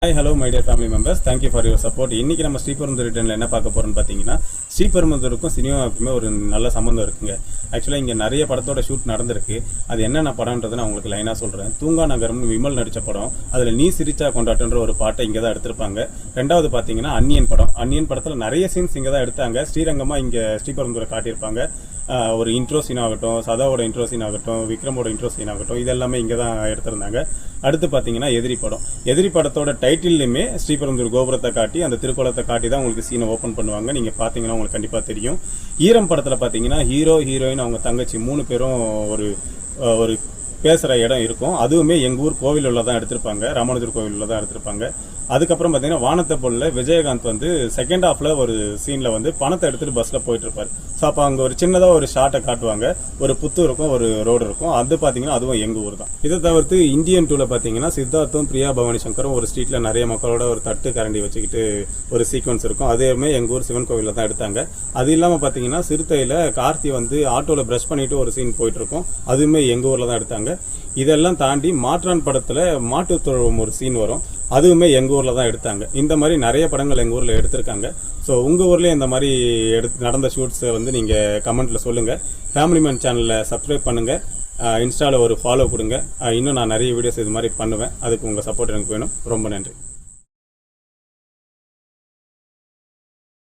Hi, hello my dear family members. Thank you for your support. இன்னைக்கு நம்ம ஸ்ரீபெரும்புதூர் ரிட்டர்ன்ல என்ன பார்க்க போறோம்னு பாத்தீங்கன்னா ஸ்ரீபெரும்புதூருக்கும் சினிமாவுக்குமே ஒரு நல்ல சம்பந்தம் இருக்குங்க. ஆக்சுவலா இங்க நிறைய படத்தோட ஷூட் நடந்திருக்கு. அது என்னென்ன படம்ன்றதை நான் உங்களுக்கு லைனா சொல்றேன். தூங்கா நகரம்னு விமல் நடிச்ச படம். அதுல நீ சிரிச்சா கொண்டாட்டன்ற ஒரு பாட்டை இங்க தான் எடுத்திருப்பாங்க. ரெண்டாவது பாத்தீங்கன்னா அன்னியன் படம். அன்னியன் படத்துல நிறைய சீன்ஸ் இங்க தான் எடுத்தாங்க. ஸ்ரீரங்கமா இங்க ஸ்ரீபெரும்புதூரை காட்டியிருப்பாங்க. ஒரு இன்ட்ரோ சீன் ஆகட்டும், சதாவோட இன்ட்ரோ சீன் ஆகட்டும், விக்ரமோட இன்ட்ரோ சீன் ஆகட்டும், இதெல்லாமே இங்கே தான் எடுத்திருந்தாங்க. அடுத்து பார்த்தீங்கன்னா எதிரி படம். எதிரி படத்தோட டைட்டில்லையுமே ஸ்ரீபெரும்புதூர் கோபுரத்தை காட்டி அந்த திருக்குளத்தை காட்டி தான் உங்களுக்கு சீனை ஓப்பன் பண்ணுவாங்க. நீங்கள் பார்த்தீங்கன்னா உங்களுக்கு கண்டிப்பாக தெரியும். ஈரம் படத்தில் பார்த்தீங்கன்னா ஹீரோ ஹீரோயின் அவங்க தங்கச்சி 3 பேரும் ஒரு பேசுகிற இடம் இருக்கும். அதுவுமே எங்கள் ஊர் கோவிலில் தான் எடுத்திருப்பாங்க, ராமானுஜர் கோவிலில் தான் எடுத்திருப்பாங்க. அதுக்கப்புறம் பார்த்தீங்கன்னா வானத்தை போல விஜயகாந்த் செகண்ட் ஹாஃப்ல ஒரு சீன்ல பணத்தை எடுத்துட்டு பஸ்ல போயிட்டு இருப்பாரு. ஸோ அப்போ அங்கே ஒரு சின்னதாக ஒரு ஷார்ட்டை காட்டுவாங்க. ஒரு புத்து இருக்கும், ஒரு ரோடு இருக்கும். அது பார்த்தீங்கன்னா அதுவும் எங்கள் ஊர் தான். இதை தவிர்த்து இந்தியன் டூவில் பார்த்தீங்கன்னா சித்தார்த்தும் பிரியா பவானி சங்கரும் ஒரு ஸ்ட்ரீட்ல நிறைய மக்களோட ஒரு தட்டு கரண்டி வச்சுக்கிட்டு ஒரு சீக்வன்ஸ் இருக்கும். அதுவுமே எங்கள் ஊர் சிவன் கோவிலில் தான் எடுத்தாங்க. அது இல்லாமல் பார்த்தீங்கன்னா சிறுத்தையில் கார்த்தி ஆட்டோவில் பிரஷ் பண்ணிட்டு ஒரு சீன் போயிட்டு இருக்கும். அதுவுமே எங்கள் ஊரில் தான் எடுத்தாங்க. இதெல்லாம் தாண்டி மாற்றான் படத்தில் மாட்டு தொழுவம் ஒரு சீன் வரும். அதுவுமே எங்கள் ஊரில் தான் எடுத்தாங்க. இந்த மாதிரி நிறைய படங்கள் எங்கள் ஊரில் எடுத்திருக்காங்க. ஸோ உங்கள் ஊர்லேயே இந்த மாதிரி நடந்த ஷூட்ஸை நீங்கள் கமெண்ட்டில் சொல்லுங்கள். ஃபேமிலி மேன் சேனலில் சப்ஸ்கிரைப் பண்ணுங்கள். இன்ஸ்டாவில் ஒரு ஃபாலோ கொடுங்க. இன்னும் நான் நிறைய வீடியோஸ் இது மாதிரி பண்ணுவேன். அதுக்கு உங்கள் சப்போர்ட் எனக்கு வேணும். ரொம்ப நன்றி.